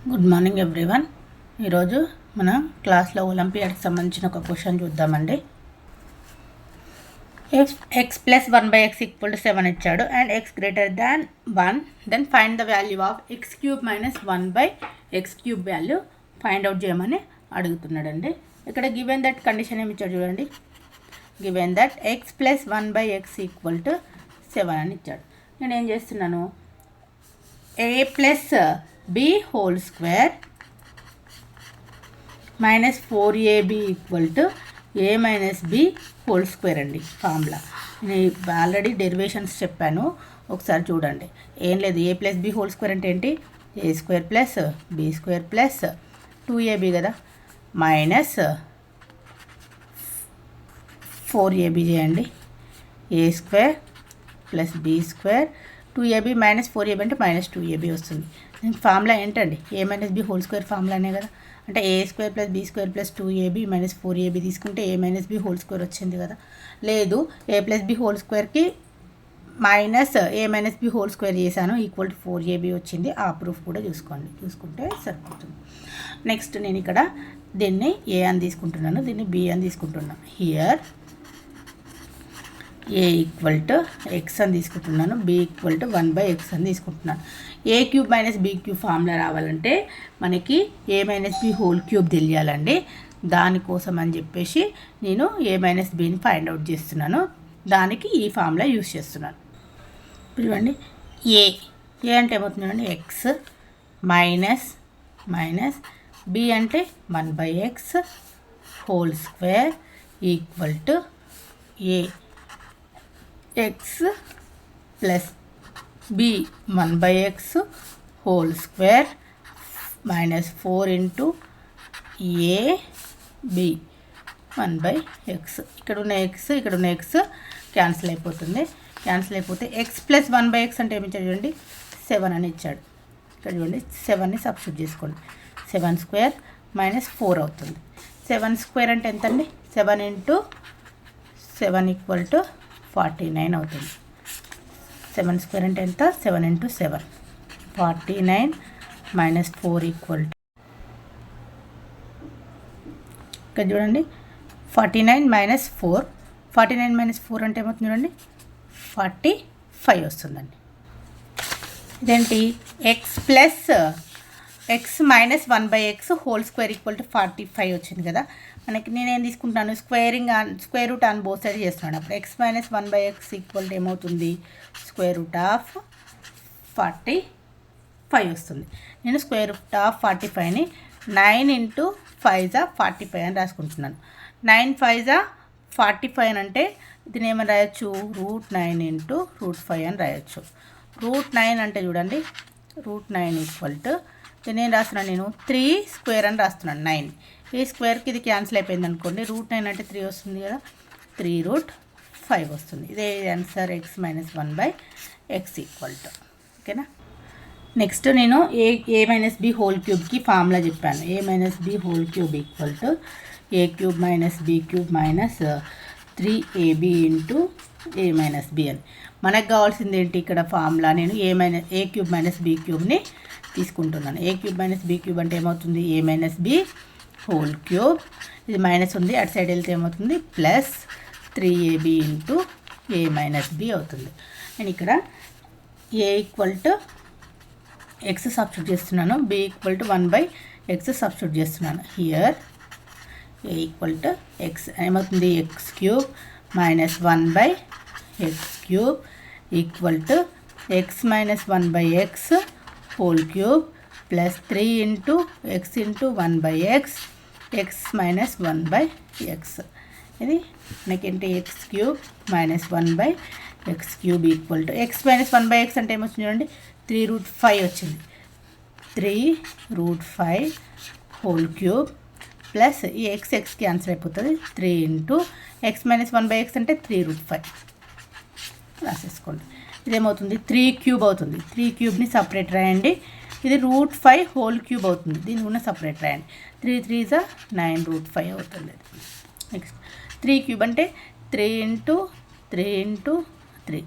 Good morning everyone. ఈరోజు మనం క్లాస్లో ఒలింపియాడ్కి సంబంధించిన ఒక క్వశ్చన్ చూద్దామండి. X plus 1/x equal to 7 ఇచ్చాడు and x greater than 1, then find the value of x cube minus 1/x cube value find out చేయమని అడుగుతున్నాడండి. ఇక్కడ గివెన్ దట్ కండిషన్ ఏమి ఇచ్చాడు చూడండి. Given that x plus 1/x equal to 7 అని ఇచ్చాడు. నేను ఏం చేస్తున్నాను, a plus b whole square minus 4ab equal to a minus b whole square అండి ఫార్ములా. నేను ఆల్రెడీ డెరివేషన్స్ చెప్పాను, ఒకసారి చూడండి. ఏం లేదు, a plus b whole square అంటే ఏంటి, a square plus b square plus 2ab కదా, మైనస్ 4ab చేయండి. a square plus b square 2ab minus 4ab అంటే మైనస్ 2ab వస్తుంది. ఫార్ములా ఏంటండి, A minus B whole square ఫార్ములానే కదా. అంటే A square plus B square plus 2ab minus 4ab తీసుకుంటే A minus B whole square వచ్చింది కదా. లేదు, ఏ ప్లస్ బి హోల్ స్క్వేర్కి minus A minus B whole square చేశాను ఈక్వల్ టు 4ab వచ్చింది. ఆ ప్రూఫ్ కూడా చూసుకుంటే సరిపోతుంది. నెక్స్ట్ నేను ఇక్కడ దీన్ని ఏ అని తీసుకుంటున్నాను, దీన్ని బి అని తీసుకుంటున్నాను. Here A equal to X అని తీసుకుంటున్నాను, బి ఈక్వల్ టు 1/x అని తీసుకుంటున్నాను. A cube minus B cube formula రావాలంటే మనకి A minus B whole cube తెలియాలండి. దానికోసం అని చెప్పేసి నేను ఏ మైనస్ బిని ఫైండ్ అవుట్ చేస్తున్నాను. దానికి ఈ ఫార్ములా యూస్ చేస్తున్నాను. చూడండి, ఏ అంటే ఏమవుతుంది, ఎక్స్ మైనస్ బి అంటే 1/x whole square equal to a x plus b 1/x whole square minus 4 into a b 1/x. ఇక్కడ ఉన్న ఎక్స్ క్యాన్సిల్ అయిపోతుంది. క్యాన్సిల్ అయిపోతే ఎక్స్ ప్లస్ 1/x అంటే ఏమి ఇచ్చాడు చూడండి, 7 అని ఇచ్చాడు. ఇక్కడ చూడండి, 7ని సబ్స్టిట్యూట్ చేసుకోండి. 7 స్క్వేర్ మైనస్ 4 అవుతుంది. 7 స్క్వేర్ అంటే ఎంత అండి, 7 ఇంటూ 7 ఈక్వల్ టు 49 అవుతుంది. 7 స్క్వేర్ అంటే ఎంత, 7 ఇంటూ 7 49 మైనస్ 4 ఈక్వల్ టు, ఇక్కడ చూడండి 49 మైనస్ 4 అంటే ఏమవుతుంది చూడండి, 45 వస్తుందండి. ఇదేంటి, X minus 1/x whole square equal to 45 వచ్చింది కదా. మనకి నేనేం తీసుకుంటాను, square root on both side చేస్తున్నాను. అప్పుడు X minus 1/x equal to ఏమవుతుంది, స్క్వేర్ రూట్ ఆఫ్ 45 వస్తుంది. నేను స్క్వేర్ రూట్ ఆఫ్ 45ని 9 ఇంటూ 5 45 అని రాసుకుంటున్నాను. 9 5 45 అంటే దీని ఏమని రాయొచ్చు, √9 ఇంటూ √5 అని రాయొచ్చు. √9 అంటే చూడండి, √9 ఈక్వల్ టు దీన్ని ఏం రాస్తున్నాను, నేను 3 స్క్వేర్ అని రాస్తున్నాను. 9 ఈ స్క్వేర్కి ఇది క్యాన్సిల్ అయిపోయింది అనుకోండి, √9 అంటే 3 వస్తుంది కదా, 3√5 వస్తుంది. ఇదే answer X minus 1/x equal to. ఓకేనా. నెక్స్ట్ నేను ఏ మైనస్ బి హోల్ క్యూబ్కి ఫార్ములా చెప్పాను. A minus B whole cube equal to A cube minus B cube minus 3ab into A minus B అని. మనకు కావాల్సింది ఏంటి, ఇక్కడ ఫార్ములా నేను ఏ క్యూబ్ మైనస్ బి క్యూబ్ని తీసుకుంటున్నాను. A cube minus B cube అంటే ఏమవుతుంది, A minus B whole cube, ఇది మైనస్ ఉంది, అటు సైడ్ వెళ్తే ఏమవుతుంది, plus 3ab into A minus B అవుతుంది. నేను ఇక్కడ A equal to X substitute చేస్తున్నాను, B equal to 1/x substitute చేస్తున్నాను. Here A equal to X ఏమవుతుంది, X cube minus 1/x cube equal to X minus 1/x whole cube plus 3 into X into 1/x X minus 1/x. ఇది మనకేంటి, X cube minus 1/x cube equal to X minus 1/x అంటే ఏమొచ్చింది చూడండి, 3√5 వచ్చింది. 3√5 whole cube plus ఈ X cancel అయిపోతుంది, 3 into X minus 1/x అంటే 3√5 రాసేసుకోండి. ఇదేమవుతుంది, 3 cube అవుతుంది. 3 క్యూబ్ని సపరేట్ రాయండి. ఇది √5 హోల్ క్యూబ్ అవుతుంది, దీన్ని కూడా సపరేట్ రాయండి. 3 3 9√5 అవుతుంది. నెక్స్ట్ 3 క్యూబ్ అంటే 3 into 3 into 3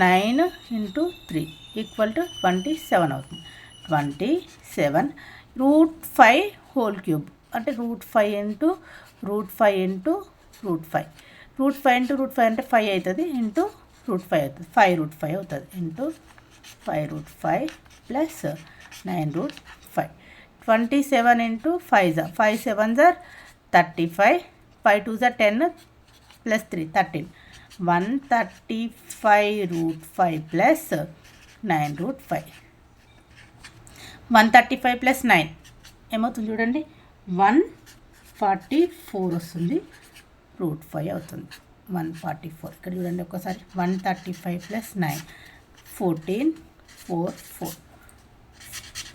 9 into 3 equal to 27 అవుతుంది. 27 5 హోల్ క్యూబ్ అంటే √5 ఇంటూ √5 ఇంటూ √5. √5 ఇంటూ √5 అంటే 5 అవుతుంది ఇంటూ √5 అవుతుంది, 5√5 అవుతుంది into 5√5 plus 9√5. 27 into 5 5 7 35, 5 2 10 plus 3 13, 135√5 plus 9√5. 135 plus 9 ఏమవుతుంది చూడండి, 144 వస్తుంది, √5 అవుతుంది. 144 ఇక్కడ చూడండి ఒకసారి, 135 ప్లస్ 9 14 4 4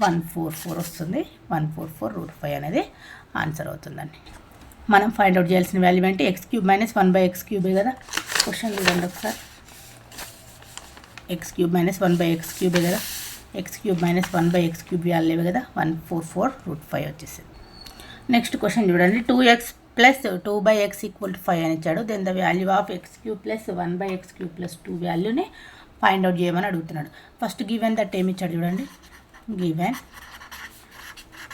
144 వస్తుంది. 144√5 అనేది ఆన్సర్ అవుతుందండి. మనం ఫైండ్ అవుట్ చేయాల్సిన వాల్యూ ఏంటి, x³ - 1/x³ కదా. క్వశ్చన్ చూడండి ఒకసారి, x³ - 1/x³ కదా, x³ - 1/x³ వాల్యూ కదా, 144√5 వచ్చేసింది. నెక్స్ట్ క్వశ్చన్ చూడండి, 2x + 2/x = 5 అని ఇచ్చాడు. Then the value of x³ + 1/x³ + 2 వాల్యూని ఫైండ్ అవుట్ చేయమని అడుగుతున్నాడు. ఫస్ట్ గివెన్ దట్ ఏమి ఇచ్చాడు చూడండి, గివెన్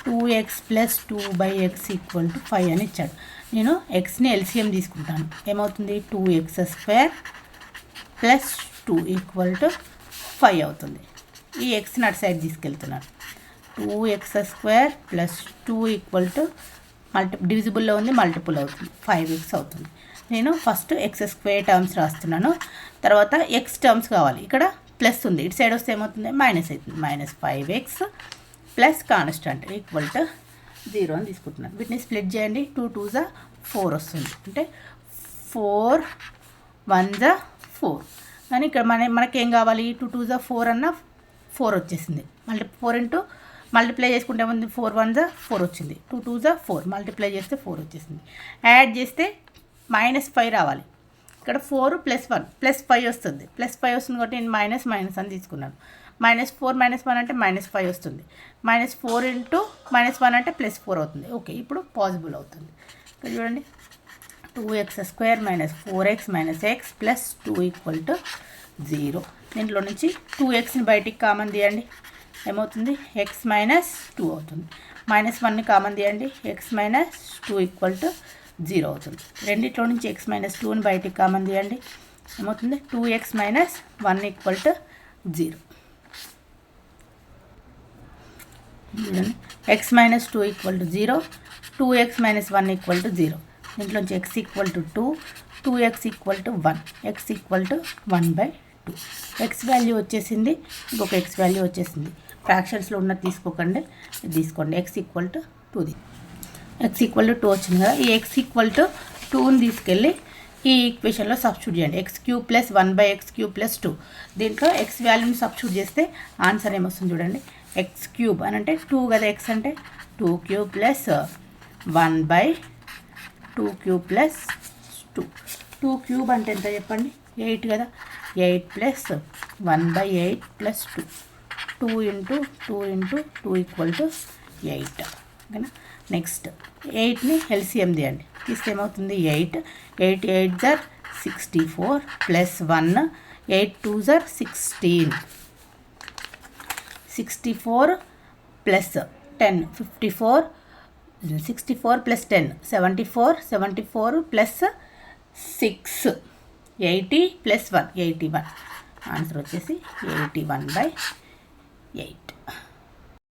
2x + 2/x = 5 అని ఇచ్చాడు. నేను xని LCM తీసుకుంటాను, ఏమవుతుంది 2x² + 2 = 5 అవుతుంది. ఈ xని అటు సైడ్ తీసుకెళ్తున్నాను, 2x² + 2 = డివిజిబుల్లో ఉంది, మల్టిపుల్ అవుతుంది, 5x అవుతుంది. నేను ఫస్ట్ x² టర్మ్స్ రాస్తున్నాను, తర్వాత x టర్మ్స్ కావాలి. ఇక్కడ ప్లస్ ఉంది, ఇటు సైడ్ వస్తే ఏమవుతుంది మైనస్ అవుతుంది, -5x ప్లస్ కాన్స్టెంట్ = 0 అని తీసుకుంటున్నాను. వీటిని స్ప్లిట్ చేయండి, 2 2 4 వస్తుంది, అంటే 4 1 4. కానీ ఇక్కడ మనకేం కావాలి, 2 2 4 అన్న 4 వచ్చేసింది. మళ్ళీ 4 ఇంటూ మల్టిప్లై చేసుకుంటే ఏముంది, 4 1 4 వచ్చింది, 2 2 4 మల్టిప్లై చేస్తే 4 వచ్చేసింది. యాడ్ చేస్తే -5 రావాలి. ఇక్కడ 4 + 1 +5 వస్తుంది, +5 వస్తుంది కాబట్టి నేను మైనస్ అని తీసుకున్నాను. -4 - 1 అంటే -5 వస్తుంది, -4 ఇంటూ -1 అంటే +4 అవుతుంది. ఓకే, ఇప్పుడు పాసిబుల్ అవుతుంది. ఇక్కడ చూడండి, 2x² - 4x - x + 2 = 0. దీంట్లో నుంచి 2xని బయటికి కామన్ తీయండి, ఏమవుతుంది x - 2 అవుతుంది. -1ని కామన్ తీయండి, x - 2 = 0 అవుతుంది. రెండిట్లో నుంచి x - 2ని బయటికి కామన్ తీయండి, ఏమవుతుంది 2x - 1 = 0. x - 2 = 0, 2x - 1 = 0. దీంట్లోంచి x = 2, 2x = 1, x = 1/2. x value వచ్చేసింది, ఇంకొక x వాల్యూ వచ్చేసింది. ఫ్రాక్షన్స్లో ఉన్నది తీసుకోకండి, తీసుకోండి. x = 2, x = 2 వచ్చింది కదా. ఈ x = 2ని తీసుకెళ్ళి ఈ ఈక్వేషన్లో సబ్స్టిట్యూట్ చేయండి, x³ + 1/x³ + 2. దీంట్లో x వాల్యూని సబ్స్టిట్యూట్ చేస్తే ఆన్సర్ ఏమొస్తుంది చూడండి, x³ అని అంటే 2 కదా, x అంటే 2³ + 1/2³ + 2. 2³ అంటే ఎంత చెప్పండి, 8 కదా, 8 + 1/8 + 2. 2 × 2 × 2 = 8. ఓకేనా. నెక్స్ట్ 8ని LCM తీయండి, తీస్తే ఏమవుతుంది 8 8 8 64 + 1 8 2 16, 64 + 10 54, 64 + 10 74, 74 + 6 80 + 1 81. ఆన్సర్ వచ్చేసి 81/8.